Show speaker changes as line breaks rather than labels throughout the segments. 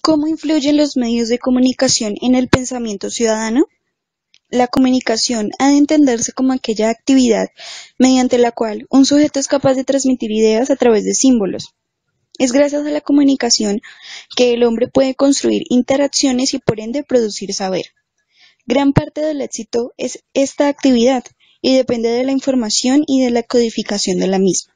¿Cómo influyen los medios de comunicación en el pensamiento ciudadano? La comunicación ha de entenderse como aquella actividad mediante la cual un sujeto es capaz de transmitir ideas a través de símbolos. Es gracias a la comunicación que el hombre puede construir interacciones y por ende producir saber. Gran parte del éxito es esta actividad y depende de la información y de la codificación de la misma.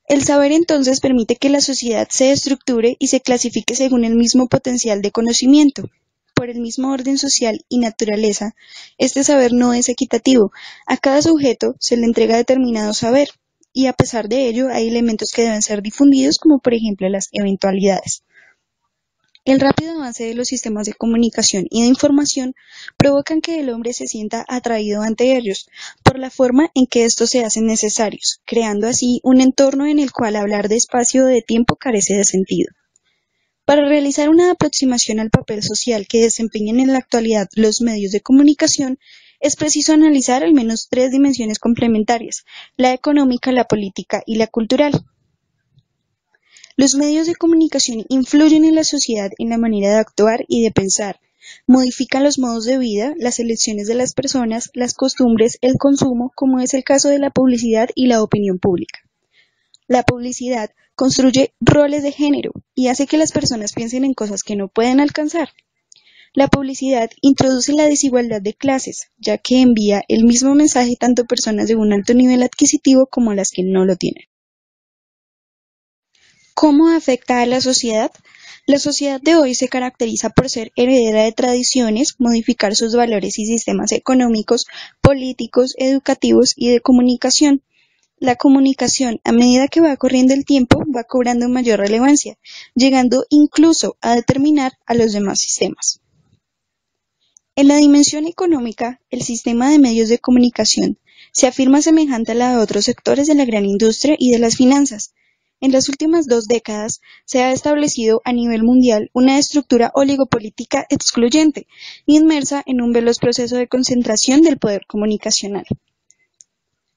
El saber entonces permite que la sociedad se estructure y se clasifique según el mismo potencial de conocimiento. Por el mismo orden social y naturaleza, este saber no es equitativo. A cada sujeto se le entrega determinado saber, y a pesar de ello hay elementos que deben ser difundidos, como por ejemplo las eventualidades. El rápido avance de los sistemas de comunicación y de información provocan que el hombre se sienta atraído ante ellos, por la forma en que estos se hacen necesarios, creando así un entorno en el cual hablar de espacio o de tiempo carece de sentido. Para realizar una aproximación al papel social que desempeñan en la actualidad los medios de comunicación, es preciso analizar al menos tres dimensiones complementarias: la económica, la política y la cultural. Los medios de comunicación influyen en la sociedad en la manera de actuar y de pensar, modifican los modos de vida, las elecciones de las personas, las costumbres, el consumo, como es el caso de la publicidad y la opinión pública. La publicidad construye roles de género y hace que las personas piensen en cosas que no pueden alcanzar. La publicidad introduce la desigualdad de clases, ya que envía el mismo mensaje tanto a personas de un alto nivel adquisitivo como a las que no lo tienen. ¿Cómo afecta a la sociedad? La sociedad de hoy se caracteriza por ser heredera de tradiciones, modificar sus valores y sistemas económicos, políticos, educativos y de comunicación. La comunicación, a medida que va corriendo el tiempo, va cobrando mayor relevancia, llegando incluso a determinar a los demás sistemas. En la dimensión económica, el sistema de medios de comunicación se afirma semejante a la de otros sectores de la gran industria y de las finanzas. En las últimas 2 décadas se ha establecido a nivel mundial una estructura oligopolítica excluyente, inmersa en un veloz proceso de concentración del poder comunicacional.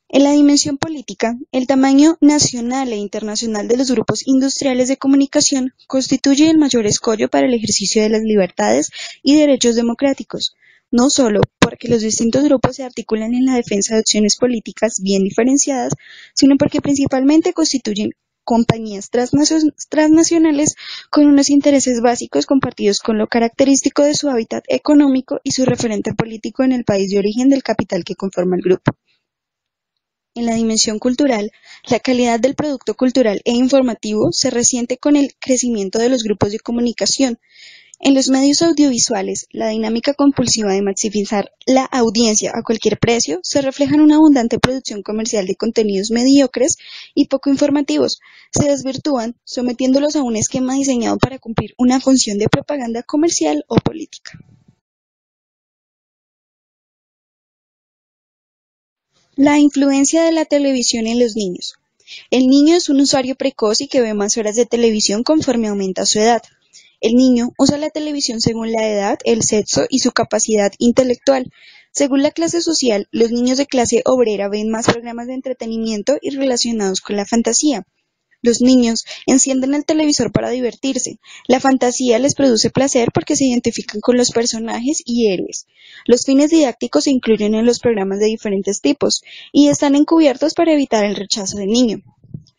En la dimensión política, el tamaño nacional e internacional de los grupos industriales de comunicación constituye el mayor escollo para el ejercicio de las libertades y derechos democráticos, no solo porque los distintos grupos se articulan en la defensa de opciones políticas bien diferenciadas, sino porque principalmente constituyen compañías transnacionales con unos intereses básicos compartidos con lo característico de su hábitat económico y su referente político en el país de origen del capital que conforma el grupo. En la dimensión cultural, la calidad del producto cultural e informativo se resiente con el crecimiento de los grupos de comunicación. En los medios audiovisuales, la dinámica compulsiva de maximizar la audiencia a cualquier precio se refleja en una abundante producción comercial de contenidos mediocres y poco informativos. Se desvirtúan, sometiéndolos a un esquema diseñado para cumplir una función de propaganda comercial o política. La influencia de la televisión en los niños. El niño es un usuario precoz y que ve más horas de televisión conforme aumenta su edad. El niño usa la televisión según la edad, el sexo y su capacidad intelectual. Según la clase social, los niños de clase obrera ven más programas de entretenimiento y relacionados con la fantasía. Los niños encienden el televisor para divertirse. La fantasía les produce placer porque se identifican con los personajes y héroes. Los fines didácticos se incluyen en los programas de diferentes tipos y están encubiertos para evitar el rechazo del niño.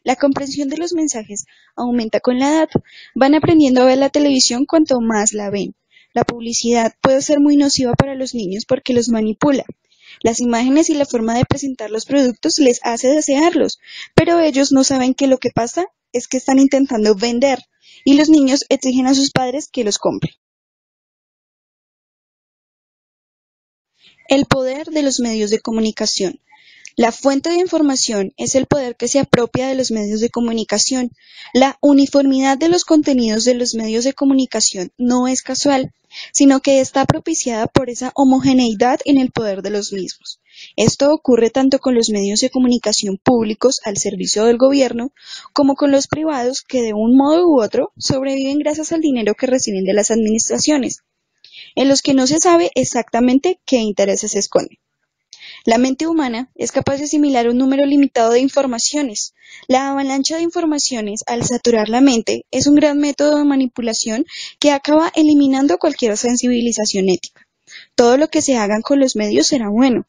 La comprensión de los mensajes aumenta con la edad. Van aprendiendo a ver la televisión cuanto más la ven. La publicidad puede ser muy nociva para los niños porque los manipula. Las imágenes y la forma de presentar los productos les hace desearlos, pero ellos no saben que lo que pasa es que están intentando vender, y los niños exigen a sus padres que los compren. El poder de los medios de comunicación. La fuente de información es el poder que se apropia de los medios de comunicación. La uniformidad de los contenidos de los medios de comunicación no es casual, sino que está propiciada por esa homogeneidad en el poder de los mismos. Esto ocurre tanto con los medios de comunicación públicos al servicio del gobierno, como con los privados que de un modo u otro sobreviven gracias al dinero que reciben de las administraciones, en los que no se sabe exactamente qué intereses se esconden. La mente humana es capaz de asimilar un número limitado de informaciones. La avalancha de informaciones, al saturar la mente, es un gran método de manipulación que acaba eliminando cualquier sensibilización ética. Todo lo que se hagan con los medios será bueno.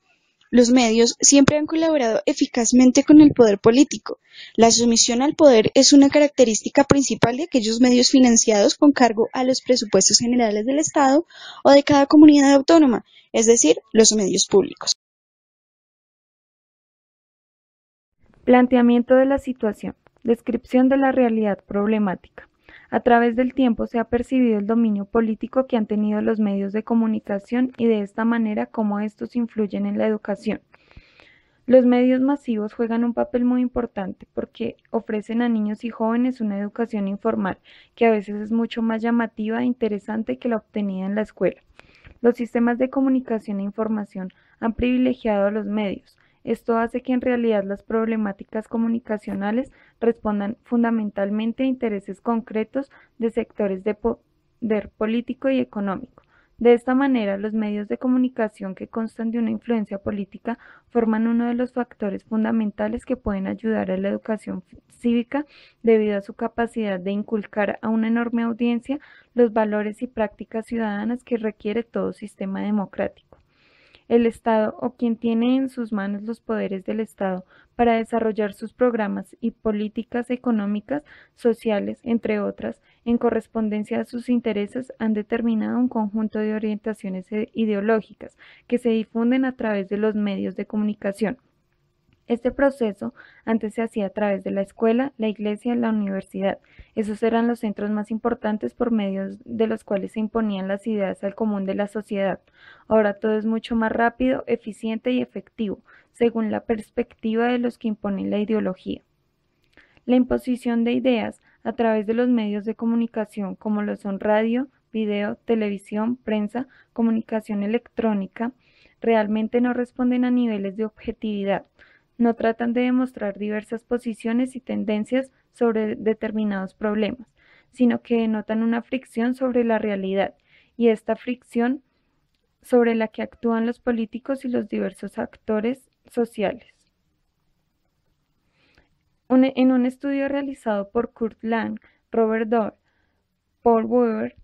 Los medios siempre han colaborado eficazmente con el poder político. La sumisión al poder es una característica principal de aquellos medios financiados con cargo a los presupuestos generales del Estado o de cada comunidad autónoma, es decir, los medios públicos.
Planteamiento de la situación. Descripción de la realidad problemática. A través del tiempo se ha percibido el dominio político que han tenido los medios de comunicación y de esta manera cómo estos influyen en la educación. Los medios masivos juegan un papel muy importante porque ofrecen a niños y jóvenes una educación informal que a veces es mucho más llamativa e interesante que la obtenida en la escuela. Los sistemas de comunicación e información han privilegiado a los medios. Esto hace que en realidad las problemáticas comunicacionales respondan fundamentalmente a intereses concretos de sectores de poder político y económico. De esta manera, los medios de comunicación que constan de una influencia política forman uno de los factores fundamentales que pueden ayudar a la educación cívica debido a su capacidad de inculcar a una enorme audiencia los valores y prácticas ciudadanas que requiere todo sistema democrático. El Estado o quien tiene en sus manos los poderes del Estado para desarrollar sus programas y políticas económicas, sociales, entre otras, en correspondencia a sus intereses, han determinado un conjunto de orientaciones ideológicas que se difunden a través de los medios de comunicación. Este proceso antes se hacía a través de la escuela, la iglesia y la universidad. Esos eran los centros más importantes por medio de los cuales se imponían las ideas al común de la sociedad. Ahora todo es mucho más rápido, eficiente y efectivo, según la perspectiva de los que imponen la ideología. La imposición de ideas a través de los medios de comunicación como lo son radio, video, televisión, prensa, comunicación electrónica, realmente no responden a niveles de objetividad. No tratan de demostrar diversas posiciones y tendencias sobre determinados problemas, sino que denotan una fricción sobre la realidad, y esta fricción sobre la que actúan los políticos y los diversos actores sociales. En un estudio realizado por Kurt Lang, Robert Dorr, Paul Weber,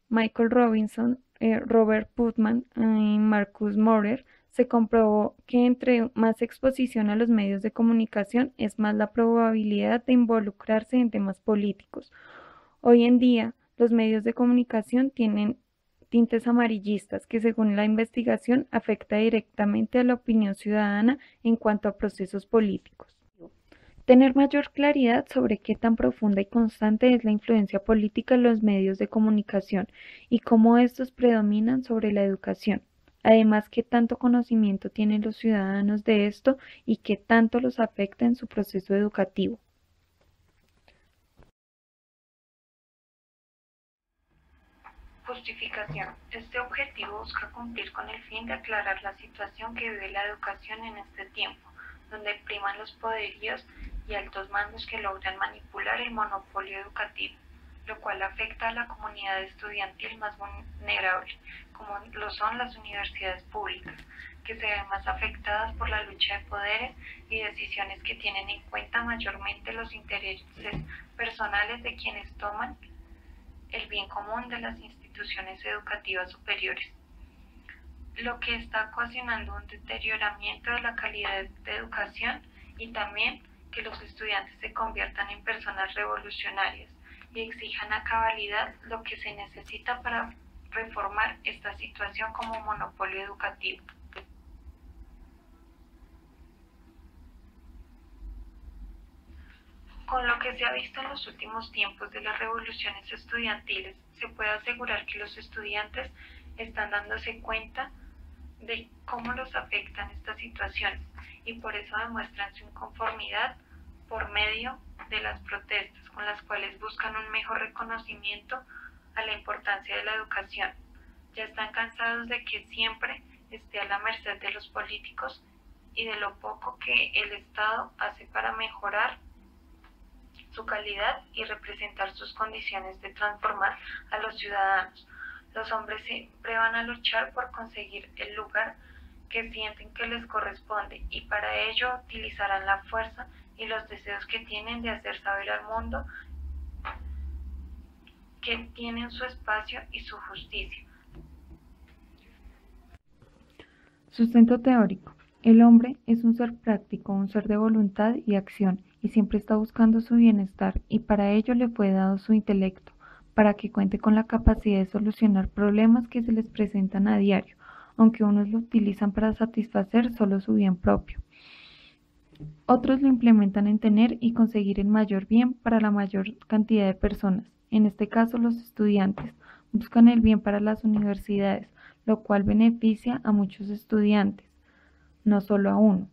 Michael Robinson, Robert Putnam y Marcus Maurer, se comprobó que entre más exposición a los medios de comunicación es más la probabilidad de involucrarse en temas políticos. Hoy en día, los medios de comunicación tienen tintes amarillistas que, según la investigación, afecta directamente a la opinión ciudadana en cuanto a procesos políticos. Tener mayor claridad sobre qué tan profunda y constante es la influencia política en los medios de comunicación y cómo estos predominan sobre la educación. Además, qué tanto conocimiento tienen los ciudadanos de esto y qué tanto los afecta en su proceso educativo.
Justificación. Este objetivo busca cumplir con el fin de aclarar la situación que vive la educación en este tiempo, donde priman los poderíos y altos mandos que logran manipular el monopolio educativo, lo cual afecta a la comunidad estudiantil más vulnerable, como lo son las universidades públicas, que se ven más afectadas por la lucha de poderes y decisiones que tienen en cuenta mayormente los intereses personales de quienes toman el bien común de las instituciones educativas superiores, lo que está ocasionando un deterioramiento de la calidad de educación y también que los estudiantes se conviertan en personas revolucionarias y exijan a cabalidad lo que se necesita para reformar esta situación como monopolio educativo. Con lo que se ha visto en los últimos tiempos de las revoluciones estudiantiles, se puede asegurar que los estudiantes están dándose cuenta de cómo los afectan estas situaciones y por eso demuestran su inconformidad por medio de las protestas, con las cuales buscan un mejor reconocimiento a la importancia de la educación. Ya están cansados de que siempre esté a la merced de los políticos y de lo poco que el Estado hace para mejorar su calidad y representar sus condiciones de transformar a los ciudadanos. Los hombres siempre van a luchar por conseguir el lugar que sienten que les corresponde y para ello utilizarán la fuerza y los deseos que tienen de hacer saber al mundo que tienen su espacio y su justicia.
Sustento teórico. El hombre es un ser práctico, un ser de voluntad y acción, y siempre está buscando su bienestar, y para ello le fue dado su intelecto, para que cuente con la capacidad de solucionar problemas que se les presentan a diario, aunque unos lo utilizan para satisfacer solo su bien propio. Otros lo implementan en tener y conseguir el mayor bien para la mayor cantidad de personas. En este caso, los estudiantes buscan el bien para las universidades, lo cual beneficia a muchos estudiantes, no solo a uno.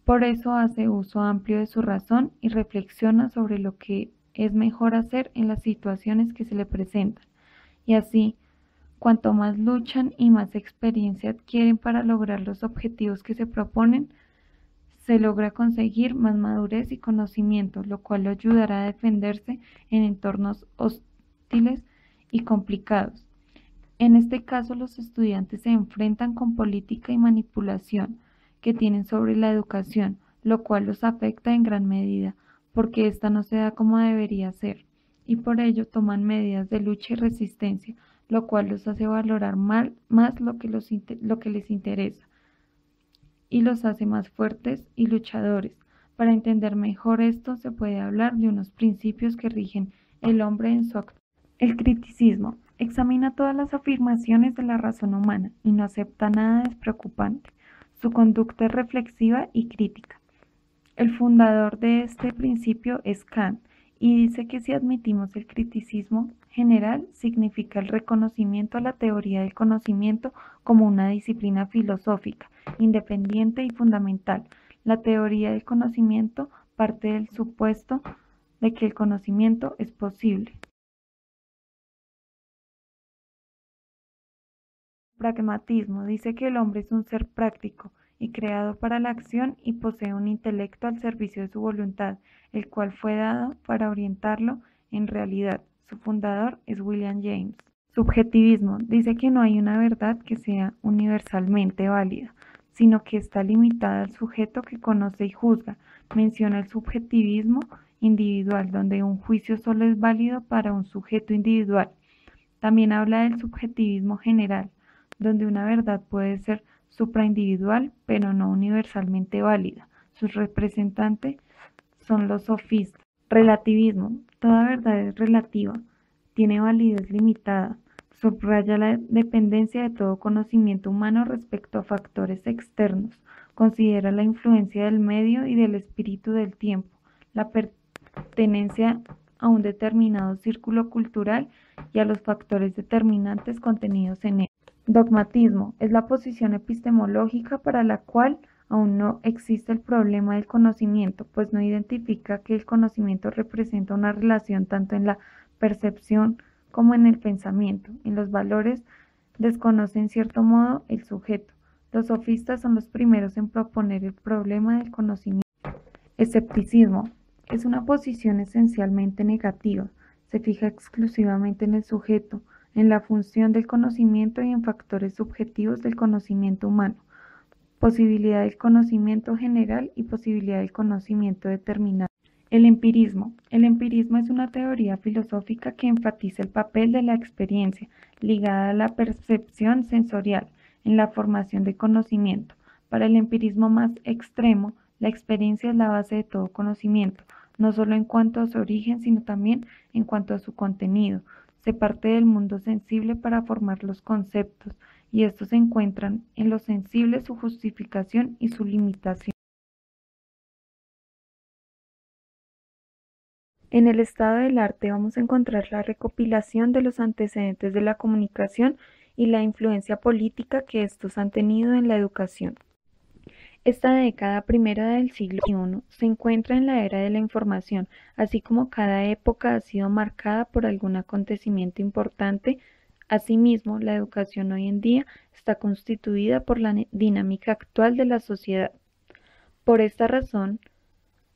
Por eso hace uso amplio de su razón y reflexiona sobre lo que es mejor hacer en las situaciones que se le presentan. Y así, cuanto más luchan y más experiencia adquieren para lograr los objetivos que se proponen, se logra conseguir más madurez y conocimiento, lo cual lo ayudará a defenderse en entornos hostiles y complicados. En este caso, los estudiantes se enfrentan con política y manipulación que tienen sobre la educación, lo cual los afecta en gran medida, porque ésta no se da como debería ser, y por ello toman medidas de lucha y resistencia, lo cual los hace valorar más lo que les interesa, y los hace más fuertes y luchadores. Para entender mejor esto, se puede hablar de unos principios que rigen el hombre en su acto. El criticismo examina todas las afirmaciones de la razón humana y no acepta nada despreocupante. Su conducta es reflexiva y crítica. El fundador de este principio es Kant, y dice que si admitimos el criticismo general, significa el reconocimiento a la teoría del conocimiento como una disciplina filosófica, independiente y fundamental. La teoría del conocimiento parte del supuesto de que el conocimiento es posible. Pragmatismo dice que el hombre es un ser práctico y creado para la acción y posee un intelecto al servicio de su voluntad, el cual fue dado para orientarlo en realidad. Su fundador es William James. Subjetivismo dice que no hay una verdad que sea universalmente válida, sino que está limitada al sujeto que conoce y juzga. Menciona el subjetivismo individual, donde un juicio solo es válido para un sujeto individual. También habla del subjetivismo general, donde una verdad puede ser supraindividual, pero no universalmente válida. Sus representantes son los sofistas. Relativismo. Toda verdad es relativa, tiene validez limitada, subraya la dependencia de todo conocimiento humano respecto a factores externos, considera la influencia del medio y del espíritu del tiempo, la pertenencia a un determinado círculo cultural y a los factores determinantes contenidos en él. Dogmatismo es la posición epistemológica para la cual aún no existe el problema del conocimiento, pues no identifica que el conocimiento representa una relación tanto en la percepción como en el pensamiento. En los valores desconoce en cierto modo el sujeto. Los sofistas son los primeros en proponer el problema del conocimiento. Escepticismo es una posición esencialmente negativa. Se fija exclusivamente en el sujeto, en la función del conocimiento y en factores subjetivos del conocimiento humano, posibilidad del conocimiento general y posibilidad del conocimiento determinado. El empirismo. El empirismo es una teoría filosófica que enfatiza el papel de la experiencia, ligada a la percepción sensorial, en la formación de conocimiento. Para el empirismo más extremo, la experiencia es la base de todo conocimiento, no solo en cuanto a su origen, sino también en cuanto a su contenido. Se parte del mundo sensible para formar los conceptos, y estos se encuentran en lo sensible, su justificación y su limitación. En el estado del arte vamos a encontrar la recopilación de los antecedentes de la comunicación y la influencia política que estos han tenido en la educación. Esta década primera del siglo XXI se encuentra en la era de la información, así como cada época ha sido marcada por algún acontecimiento importante. Asimismo, la educación hoy en día está constituida por la dinámica actual de la sociedad. Por esta razón,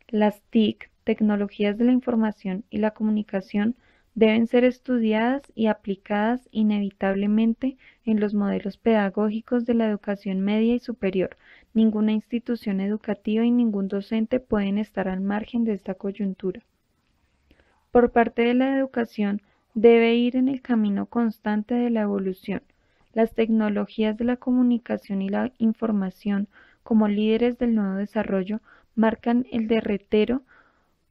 las TIC, tecnologías de la información y la comunicación, deben ser estudiadas y aplicadas inevitablemente en los modelos pedagógicos de la educación media y superior. Ninguna institución educativa y ningún docente pueden estar al margen de esta coyuntura. Por parte de la educación, debe ir en el camino constante de la evolución. Las tecnologías de la comunicación y la información, como líderes del nuevo desarrollo, marcan el derrotero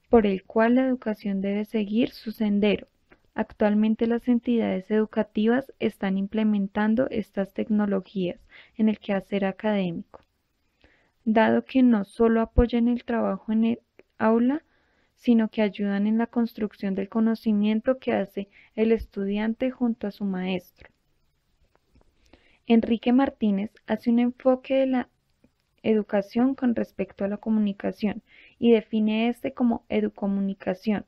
por el cual la educación debe seguir su sendero. Actualmente las entidades educativas están implementando estas tecnologías en el quehacer académico, dado que no solo apoyan el trabajo en el aula, sino que ayudan en la construcción del conocimiento que hace el estudiante junto a su maestro. Enrique Martínez hace un enfoque de la educación con respecto a la comunicación y define este como educomunicación.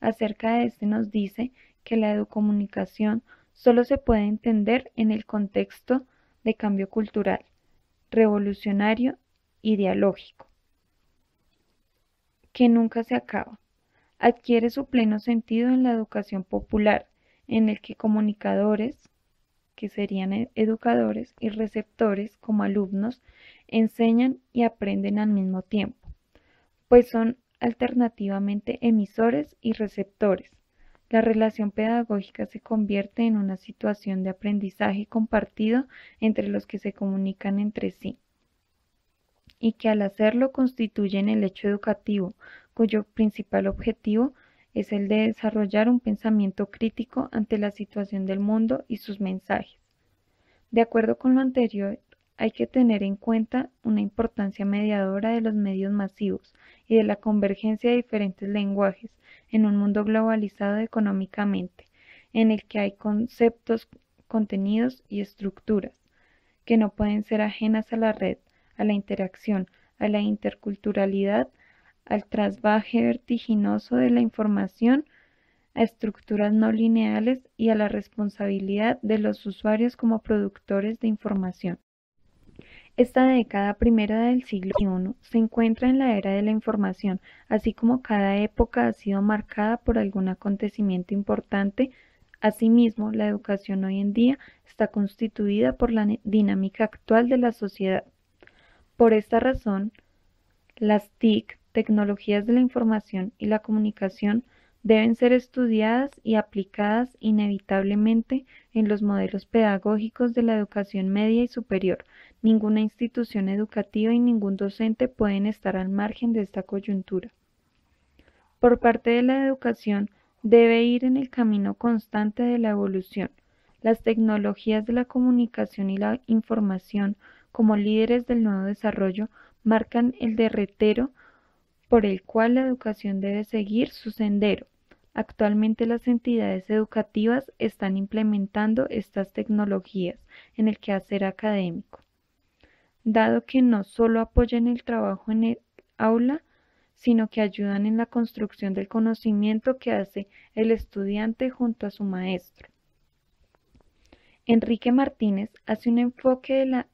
Acerca de este nos dice que la educomunicación solo se puede entender en el contexto de cambio cultural, revolucionario y dialógico, que nunca se acaba. Adquiere su pleno sentido en la educación popular, en el que comunicadores, que serían educadores, y receptores, como alumnos, enseñan y aprenden al mismo tiempo, pues son alternativamente emisores y receptores. La relación pedagógica se convierte en una situación de aprendizaje compartido entre los que se comunican entre sí, y que al hacerlo constituyen el hecho educativo, cuyo principal objetivo es el de desarrollar un pensamiento crítico ante la situación del mundo y sus mensajes. De acuerdo con lo anterior, hay que tener en cuenta una importancia mediadora de los medios masivos y de la convergencia de diferentes lenguajes en un mundo globalizado económicamente, en el que hay conceptos, contenidos y estructuras que no pueden ser ajenas a la red, a la interacción, a la interculturalidad, al trasvaje vertiginoso de la información, a estructuras no lineales y a la responsabilidad de los usuarios como productores de información. Esta década primera del siglo XXI se encuentra en la era de la información, así como cada época ha sido marcada por algún acontecimiento importante. Asimismo, la educación hoy en día está constituida por la dinámica actual de la sociedad. Por esta razón, las TIC, tecnologías de la información y la comunicación, deben ser estudiadas y aplicadas inevitablemente en los modelos pedagógicos de la educación media y superior. Ninguna institución educativa y ningún docente pueden estar al margen de esta coyuntura. Por parte de la educación, debe ir en el camino constante de la evolución. Las tecnologías de la comunicación y la información, como líderes del nuevo desarrollo, marcan el derrotero por el cual la educación debe seguir su sendero. Actualmente las entidades educativas están implementando estas tecnologías en el quehacer académico, dado que no solo apoyan el trabajo en el aula, sino que ayudan en la construcción del conocimiento que hace el estudiante junto a su maestro. Enrique Martínez hace un enfoque de la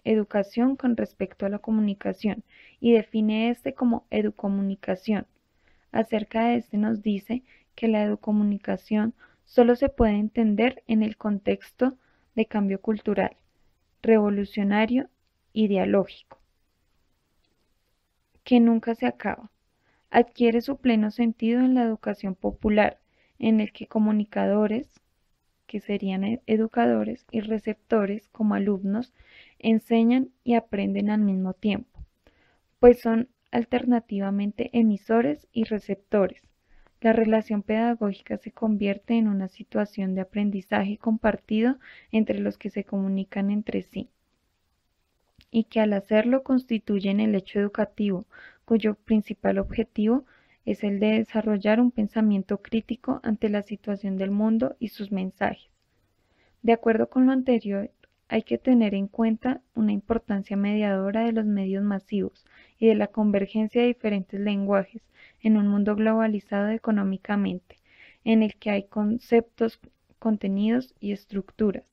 educación con respecto a la comunicación y define este como educomunicación. Acerca de este nos dice que la educomunicación solo se puede entender en el contexto de cambio cultural, revolucionario y dialógico, que nunca se acaba. Adquiere su pleno sentido en la educación popular, en el que comunicadores, que serían educadores, y receptores, como alumnos, enseñan y aprenden al mismo tiempo, pues son alternativamente emisores y receptores. La relación pedagógica se convierte en una situación de aprendizaje compartido entre los que se comunican entre sí, y que al hacerlo constituyen el hecho educativo, cuyo principal objetivo es el de desarrollar un pensamiento crítico ante la situación del mundo y sus mensajes. De acuerdo con lo anterior, hay que tener en cuenta una importancia mediadora de los medios masivos y de la convergencia de diferentes lenguajes en un mundo globalizado económicamente, en el que hay conceptos, contenidos y estructuras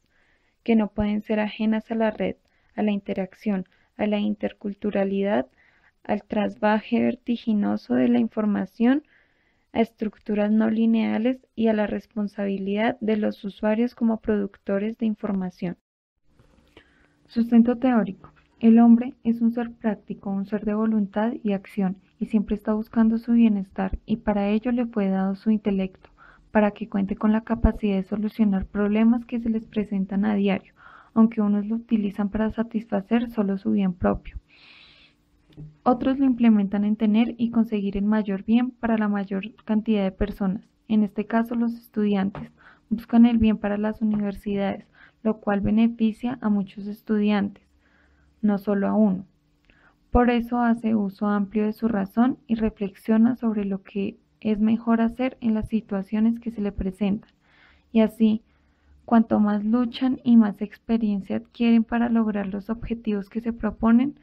que no pueden ser ajenas a la red, a la interacción, a la interculturalidad, al trasvaje vertiginoso de la información, a estructuras no lineales y a la responsabilidad de los usuarios como productores de información. Sustento teórico. El hombre es un ser práctico, un ser de voluntad y acción, y siempre está buscando su bienestar, y para ello le fue dado su intelecto, para que cuente con la capacidad de solucionar problemas que se les presentan a diario, aunque unos lo utilizan para satisfacer solo su bien propio. Otros lo implementan en tener y conseguir el mayor bien para la mayor cantidad de personas. En este caso, los estudiantes buscan el bien para las universidades, lo cual beneficia a muchos estudiantes, no solo a uno. Por eso hace uso amplio de su razón y reflexiona sobre lo que es mejor hacer en las situaciones que se le presentan. Y así, cuanto más luchan y más experiencia adquieren para lograr los objetivos que se proponen,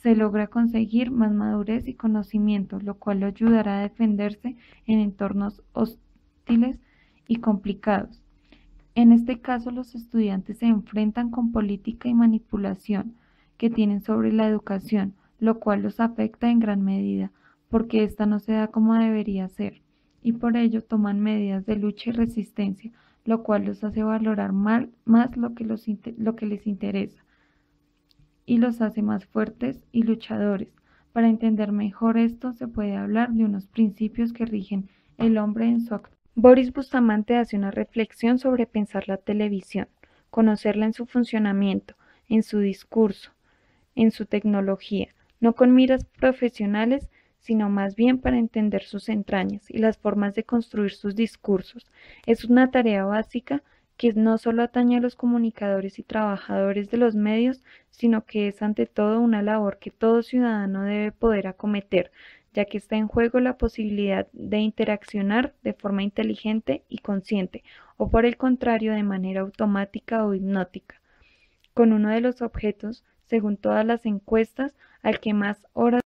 se logra conseguir más madurez y conocimiento, lo cual lo ayudará a defenderse en entornos hostiles y complicados. En este caso, los estudiantes se enfrentan con política y manipulación que tienen sobre la educación, lo cual los afecta en gran medida, porque ésta no se da como debería ser, y por ello toman medidas de lucha y resistencia, lo cual los hace valorar más lo que les interesa, y los hace más fuertes y luchadores. Para entender mejor esto, se puede hablar de unos principios que rigen el hombre en su acto. Boris Bustamante hace una reflexión sobre pensar la televisión, conocerla en su funcionamiento, en su discurso, en su tecnología, no con miras profesionales, sino más bien para entender sus entrañas y las formas de construir sus discursos. Es una tarea básica que no solo atañe a los comunicadores y trabajadores de los medios, sino que es ante todo una labor que todo ciudadano debe poder acometer, ya que está en juego la posibilidad de interaccionar de forma inteligente y consciente, o por el contrario, de manera automática o hipnótica, con uno de los objetos, según todas las encuestas, al que más horas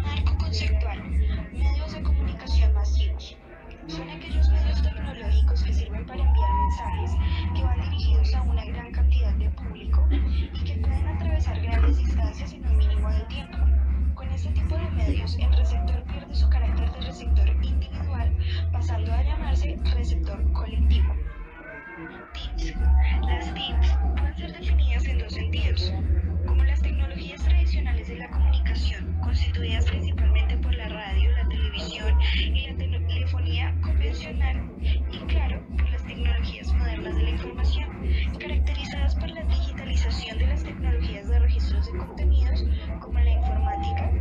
Marco conceptual. Medios de comunicación masivos. Son aquellos medios tecnológicos que sirven para enviar mensajes que van dirigidos a una gran cantidad de público y que pueden atravesar grandes distancias en un mínimo de tiempo. Con este tipo de medios, el receptor pierde su carácter de receptor individual, pasando a llamarse receptor colectivo. TICs. Las TICs pueden ser definidas en dos sentidos, como las tecnologías tradicionales de la comunicación, constituidas principalmente por la radio, la televisión y la telefonía convencional, y claro, por las tecnologías modernas de la información, caracterizadas por la digitalización de las tecnologías de registros de contenidos, como la informática,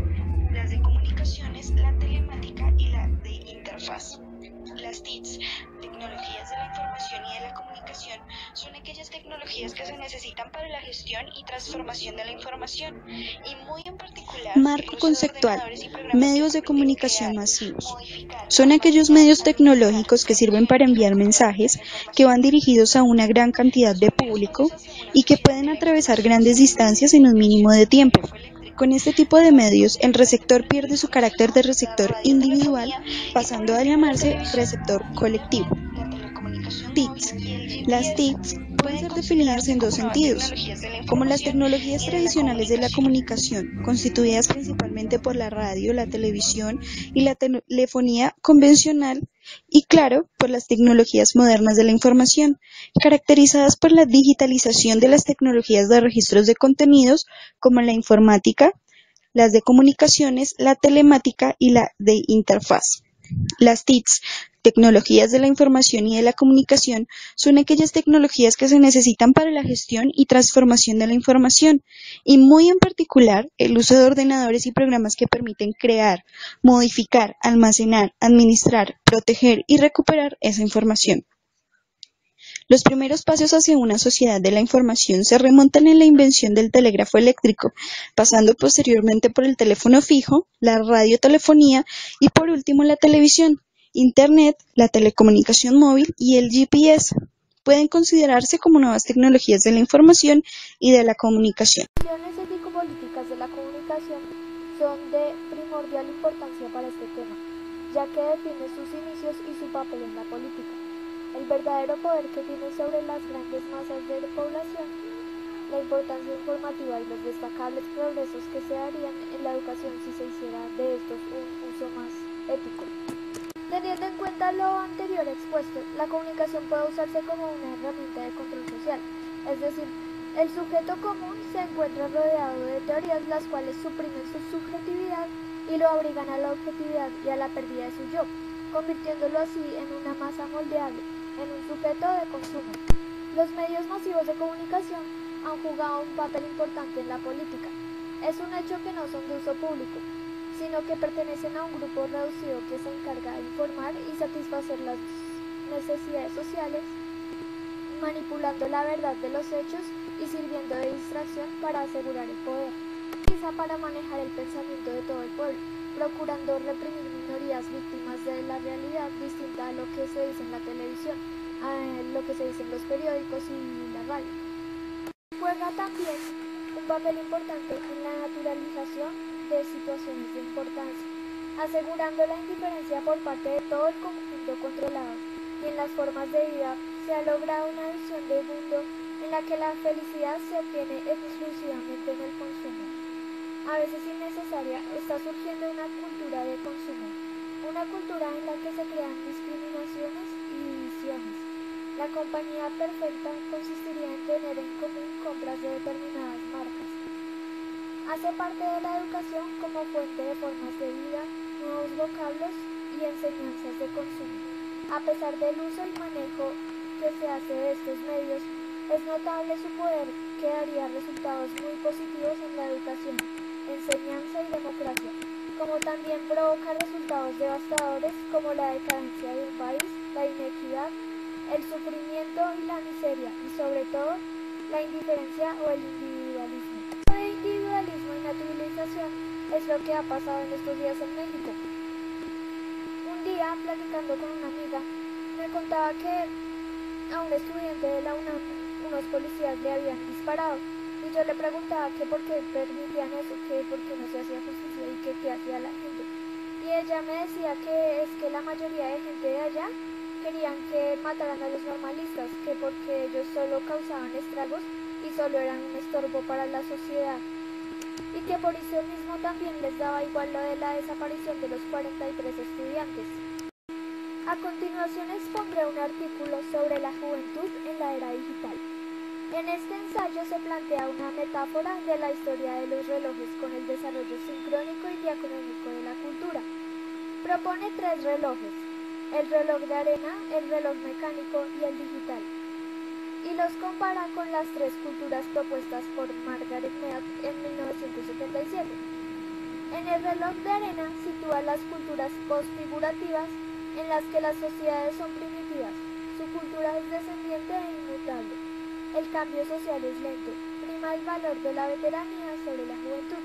las de comunicaciones, la telemática y la de interfaz. Las TICs, tecnologías de la información y de la comunicación, son aquellas tecnologías que se necesitan para la gestión y transformación de la información, y muy en particular, marco conceptual, medios de comunicación masivos. Son aquellos medios tecnológicos que sirven para enviar mensajes que van dirigidos a una gran cantidad de público y que pueden atravesar grandes distancias en un mínimo de tiempo. Con este tipo de medios, el receptor pierde su carácter de receptor individual, pasando a llamarse receptor colectivo. TICs. Las TICs pueden ser definidas en dos sentidos, como las tecnologías tradicionales de la comunicación, constituidas principalmente por la radio, la televisión y la telefonía convencional, y claro, por las tecnologías modernas de la información, caracterizadas por la digitalización de las tecnologías de registros de contenidos, como la informática, las de comunicaciones, la telemática y la de interfaz. Las TICs, tecnologías de la información y de la comunicación, son aquellas tecnologías que se necesitan para la gestión y transformación de la información, y muy en particular el uso de ordenadores y programas que permiten crear, modificar, almacenar, administrar, proteger y recuperar esa información. Los primeros pasos hacia una sociedad de la información se remontan en la invención del telégrafo eléctrico, pasando posteriormente por el teléfono fijo, la radiotelefonía y por último la televisión, Internet, la telecomunicación móvil y el GPS. Pueden considerarse como nuevas tecnologías de la información y de la comunicación.
Las cuestiones ético-políticas de la comunicación son de primordial importancia para este tema, ya que define sus inicios y su papel en la política. El verdadero poder que tiene sobre las grandes masas de población, la importancia informativa y los destacables progresos que se darían en la educación si se hiciera de estos un uso más ético. Teniendo en cuenta lo anterior expuesto, la comunicación puede usarse como una herramienta de control social, es decir, el sujeto común se encuentra rodeado de teorías las cuales suprimen su subjetividad y lo obligan a la objetividad y a la pérdida de su yo, convirtiéndolo así en una masa moldeable, en un sujeto de consumo. Los medios masivos de comunicación han jugado un papel importante en la política. Es un hecho que no son de uso público, sino que pertenecen a un grupo reducido que se encarga de informar y satisfacer las necesidades sociales, manipulando la verdad de los hechos y sirviendo de distracción para asegurar el poder. Quizá para manejar el pensamiento de todo el pueblo, procurando reprimir minorías víctimas de la realidad distinta a lo que se dice en la televisión, a lo que se dice en los periódicos y la radio. Juega también un papel importante en la naturalización de situaciones de importancia, asegurando la indiferencia por parte de todo el conjunto controlado, y en las formas de vida se ha logrado una visión del mundo en la que la felicidad se obtiene exclusivamente en el consumo. A veces innecesaria, está surgiendo una cultura de consumo, una cultura en la que se crean discriminaciones y divisiones. La compañía perfecta consistiría en tener en común compras de determinadas marcas. Hace parte de la educación como fuente de formas de vida, nuevos vocablos y enseñanzas de consumo. A pesar del uso y manejo que se hace de estos medios, es notable su poder que daría resultados muy positivos en la educación, enseñanza y democracia, como también provoca resultados devastadores como la decadencia de un país, la inequidad, el sufrimiento y la miseria, y sobre todo, la indiferencia o el individualismo. El individualismo y naturalización es lo que ha pasado en estos días en México. Un día, platicando con una amiga, me contaba que a un estudiante de la UNAM unos policías le habían disparado, y yo le preguntaba que por qué permitían eso, que por qué no se hacía justicia y que qué hacía la gente. Y ella me decía que es que la mayoría de gente de allá querían que mataran a los normalistas, que porque ellos solo causaban estragos y solo eran un estorbo para la sociedad, y que por eso mismo también les daba igual lo de la desaparición de los 43 estudiantes. A continuación expondré un artículo sobre la juventud en la era digital. En este ensayo se plantea una metáfora de la historia de los relojes con el desarrollo sincrónico y diacrónico de la cultura. Propone 3 relojes: el reloj de arena, el reloj mecánico y el digital, y los compara con las 3 culturas propuestas por Margaret Mead en 1977. En el reloj de arena sitúa las culturas postfigurativas, en las que las sociedades son primitivas, su cultura es descendiente e inmutable, el cambio social es lento, prima el valor de la veteranía sobre la juventud.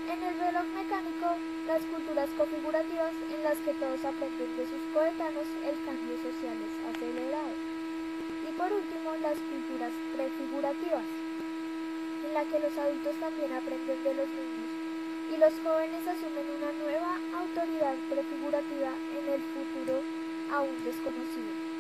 En el reloj mecánico, las culturas configurativas, en las que todos aprenden de sus coetanos, el cambio social es acelerado. Y por último, las culturas prefigurativas, en la que los adultos también aprenden de los niños y los jóvenes asumen una nueva autoridad prefigurativa en el futuro aún desconocido.